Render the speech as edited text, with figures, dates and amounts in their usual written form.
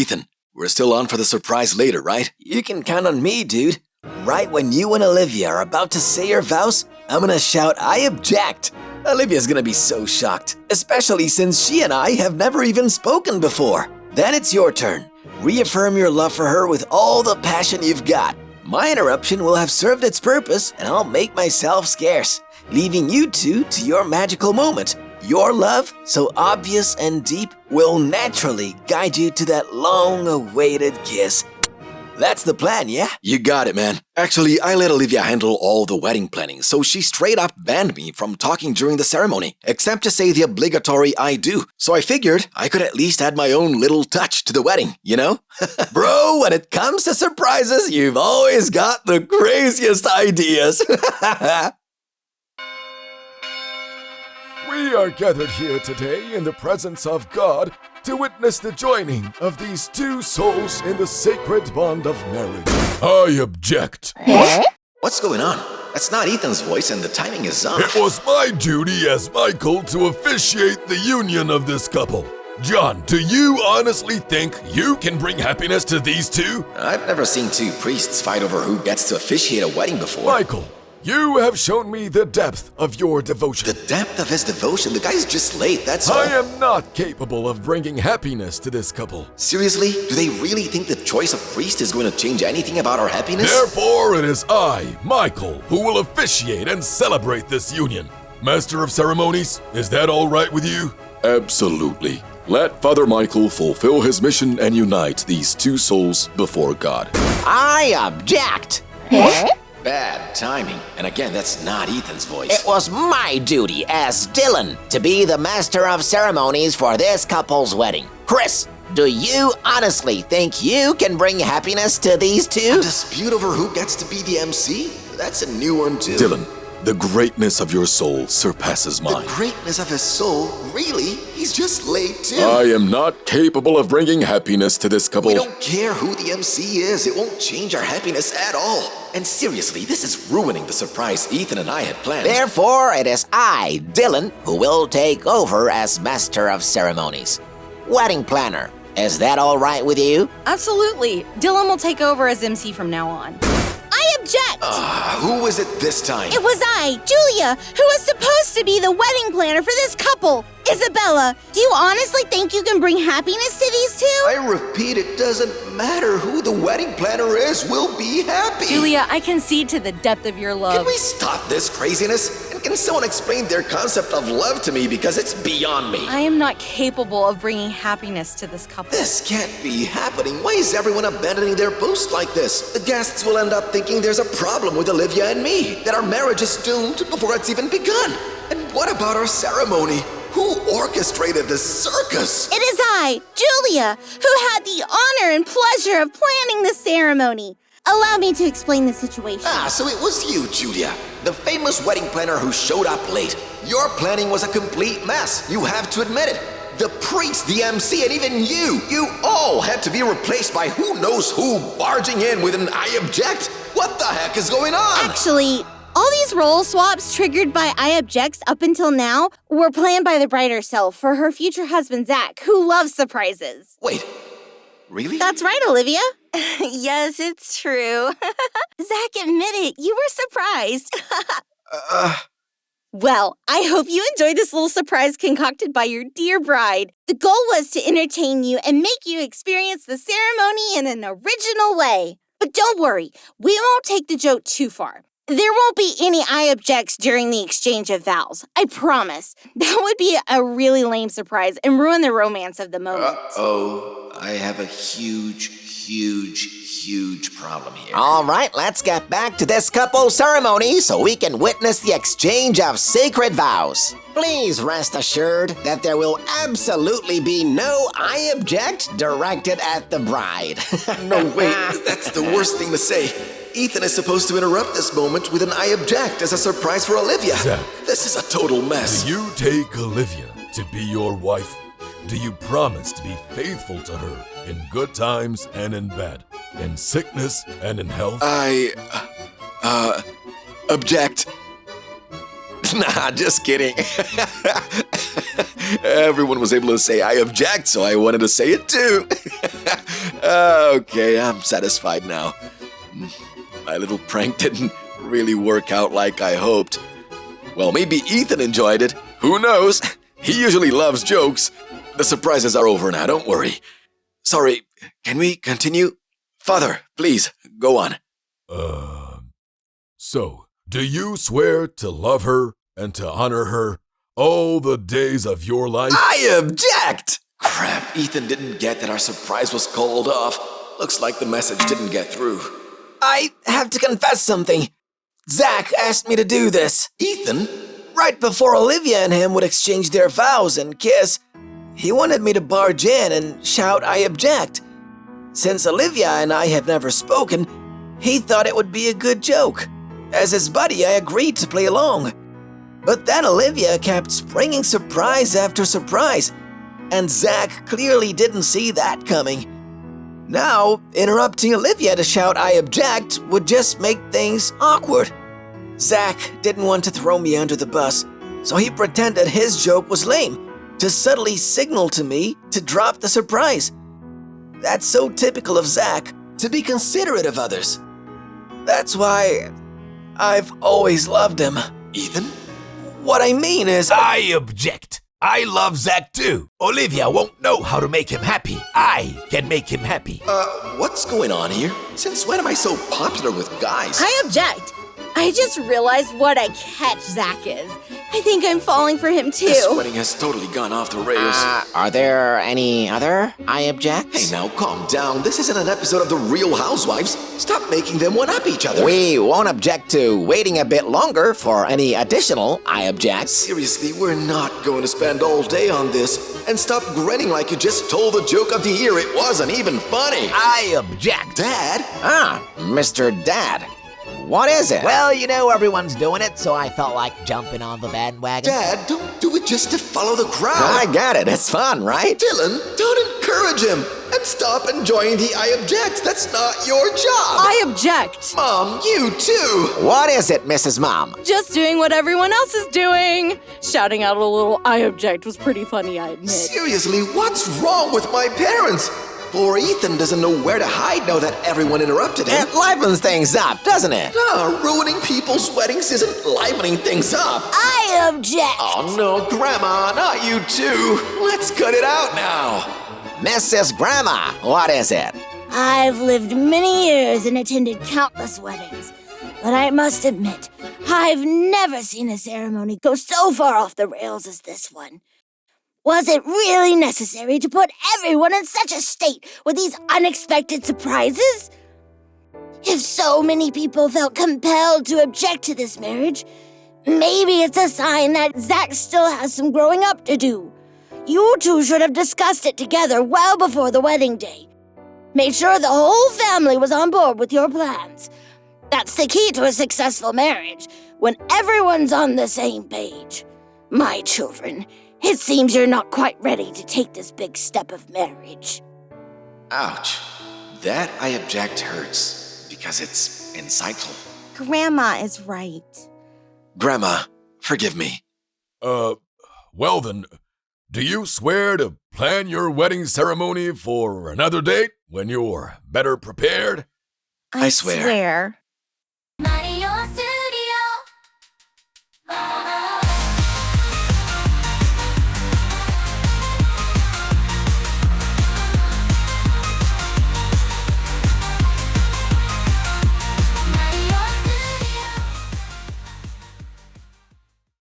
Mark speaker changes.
Speaker 1: Ethan, we're still on for the surprise later, right?
Speaker 2: You can count on me, dude. Right when you and Olivia are about to say your vows, I'm gonna shout, "I object!" Olivia's gonna be so shocked, especially since she and I have never even spoken before. Then it's your turn. Reaffirm your love for her with all the passion you've got. My interruption will have served its purpose, and I'll make myself scarce, leaving you two to your magical moment. Your love, so obvious and deep, will naturally guide you to that long-awaited kiss. That's the plan, yeah?
Speaker 1: You got it, man. Actually, I let Olivia handle all the wedding planning, so she straight up banned me from talking during the ceremony, except to say the obligatory I do. So I figured I could at least add my own little touch to the wedding, you know?
Speaker 2: Bro, when it comes to surprises, you've always got the craziest ideas.
Speaker 3: We are gathered here today in the presence of God to witness the joining of these two souls in the sacred bond of marriage. I object.
Speaker 1: What's going on? That's not Ethan's voice and the timing is off.
Speaker 3: It was my duty as Michael to officiate the union of this couple. John, do you honestly think you can bring happiness to these two?
Speaker 1: I've never seen two priests fight over who gets to officiate a wedding before.
Speaker 3: Michael, you have shown me the depth of your devotion.
Speaker 1: The depth of his devotion? The guy's just late, that's all.
Speaker 3: I am not capable of bringing happiness to this couple.
Speaker 1: Seriously? Do they really think the choice of priest is going to change anything about our happiness?
Speaker 3: Therefore, it is I, Michael, who will officiate and celebrate this union. Master of Ceremonies, is that all right with you?
Speaker 4: Absolutely. Let Father Michael fulfill his mission and unite these two souls before God.
Speaker 5: I object.
Speaker 1: Bad timing. And again, that's not Ethan's voice.
Speaker 5: It was my duty as Dylan to be the master of ceremonies for this couple's wedding. Chris, do you honestly think you can bring happiness to these two?
Speaker 1: A dispute over who gets to be the MC? That's a new one too.
Speaker 4: Dylan, the greatness of your soul surpasses mine.
Speaker 1: The greatness of his soul? Really? He's just late too.
Speaker 4: I am not capable of bringing happiness to this couple.
Speaker 1: We don't care who the MC is. It won't change our happiness at all. And seriously, this is ruining the surprise Ethan and I had planned.
Speaker 5: Therefore, it is I, Dylan, who will take over as master of ceremonies. Wedding planner, is that all right with you?
Speaker 6: Absolutely. Dylan will take over as MC from now on.
Speaker 7: I object!
Speaker 1: Who was it this time?
Speaker 7: It was I, Julia, who was supposed to be the wedding planner for this couple. Isabella, do you honestly think you can bring happiness to these two?
Speaker 1: I repeat, it doesn't matter who the wedding planner is. We'll be happy.
Speaker 6: Julia, I concede to the depth of your love.
Speaker 1: Can we stop this craziness? And can someone explain their concept of love to me, because it's beyond me?
Speaker 6: I am not capable of bringing happiness to this couple.
Speaker 1: This can't be happening. Why is everyone abandoning their post like this? The guests will end up thinking there's a problem with Olivia and me, that our marriage is doomed before it's even begun. And what about our ceremony? Who orchestrated this circus?
Speaker 7: It is I, Julia, who had the honor and pleasure of planning the ceremony. Allow me to explain the situation.
Speaker 1: So it was you, Julia, the famous wedding planner who showed up late. Your planning was a complete mess. You have to admit it. The priest, the MC, and even you all had to be replaced by who knows who barging in with an I object. What the heck is going on?
Speaker 7: Actually, all these role swaps triggered by I objects up until now were planned by the bride herself for her future husband, Zach, who loves surprises.
Speaker 1: Wait, really?
Speaker 7: That's right, Olivia.
Speaker 6: Yes, it's true.
Speaker 7: Zach, admit it, you were surprised. Well, I hope you enjoyed this little surprise concocted by your dear bride. The goal was to entertain you and make you experience the ceremony in an original way. But don't worry, we won't take the joke too far. There won't be any I objects during the exchange of vows. I promise. That would be a really lame surprise and ruin the romance of the moment.
Speaker 1: I have a huge problem here.
Speaker 5: All right, let's get back to this couple ceremony so we can witness the exchange of sacred vows. Please rest assured that there will absolutely be no I object directed at the bride.
Speaker 1: No, wait, that's the worst thing to say. Ethan is supposed to interrupt this moment with an I object as a surprise for Olivia.
Speaker 3: Zach,
Speaker 1: this is a total mess.
Speaker 3: Do you take Olivia to be your wife? Do you promise to be faithful to her in good times and in bad, in sickness and in health?
Speaker 1: I object. Nah, just kidding. Everyone was able to say I object, so I wanted to say it too.
Speaker 2: Okay, I'm satisfied now. My little prank didn't really work out like I hoped. Well, maybe Ethan enjoyed it. Who knows? He usually loves jokes. The surprises are over now, don't worry. Sorry, can we continue? Father, please, go on.
Speaker 3: So, do you swear to love her and to honor her all the days of your life?
Speaker 2: I object! Crap, Ethan didn't get that our surprise was called off. Looks like the message didn't get through. I have to confess something. Zach asked me to do this.
Speaker 1: Ethan?
Speaker 2: Right before Olivia and him would exchange their vows and kiss, he wanted me to barge in and shout, "I object." Since Olivia and I have never spoken, he thought it would be a good joke. As his buddy, I agreed to play along. But then Olivia kept springing surprise after surprise, and Zach clearly didn't see that coming. Now, interrupting Olivia to shout "I object" would just make things awkward. Zach didn't want to throw me under the bus, so he pretended his joke was lame to subtly signal to me to drop the surprise. That's so typical of Zach, to be considerate of others. That's why I've always loved him.
Speaker 1: Ethan?
Speaker 2: What I mean is,
Speaker 8: I object. I love Zach too. Olivia won't know how to make him happy. I can make him happy.
Speaker 1: What's going on here? Since when am I so popular with guys?
Speaker 7: I object. I just realized what a catch Zach is. I think I'm falling for him too.
Speaker 2: this wedding has totally gone off the rails.
Speaker 5: Are there any other I object?
Speaker 1: Hey, now calm down. This isn't an episode of The Real Housewives. Stop making them one-up each other.
Speaker 5: We won't object to waiting a bit longer for any additional I object.
Speaker 1: Seriously, we're not going to spend all day on this. And stop grinning like you just told the joke of the year. It wasn't even funny.
Speaker 8: I object.
Speaker 1: Dad?
Speaker 5: Mr. Dad. What is it?
Speaker 9: Well, you know, everyone's doing it, so I felt like jumping on the bandwagon.
Speaker 1: Dad, don't do it just to follow the crowd.
Speaker 5: I get it. It's fun, right?
Speaker 1: Dylan, don't encourage him. And stop enjoying the I object. That's not your job.
Speaker 6: I object.
Speaker 1: Mom, you too.
Speaker 5: What is it, Mrs. Mom?
Speaker 6: Just doing what everyone else is doing. Shouting out a little I object was pretty funny, I admit.
Speaker 1: Seriously, what's wrong with my parents? Poor Ethan doesn't know where to hide now that everyone interrupted him.
Speaker 5: It livens things up, doesn't it?
Speaker 1: Ruining people's weddings isn't livening things up.
Speaker 7: I object.
Speaker 1: Oh no, Grandma, not you too. Let's cut it out now.
Speaker 5: Mrs. Grandma, what is it?
Speaker 7: I've lived many years and attended countless weddings, but I must admit, I've never seen a ceremony go so far off the rails as this one. Was it really necessary to put everyone in such a state with these unexpected surprises? If so many people felt compelled to object to this marriage, maybe it's a sign that Zach still has some growing up to do. You two should have discussed it together well before the wedding day. Made sure the whole family was on board with your plans. That's the key to a successful marriage, when everyone's on the same page. My children, it seems you're not quite ready to take this big step of marriage.
Speaker 1: Ouch. That I object hurts because it's insightful.
Speaker 6: Grandma is right.
Speaker 2: Grandma, forgive me.
Speaker 3: Well then, do you swear to plan your wedding ceremony for another date when you're better prepared?
Speaker 2: I swear.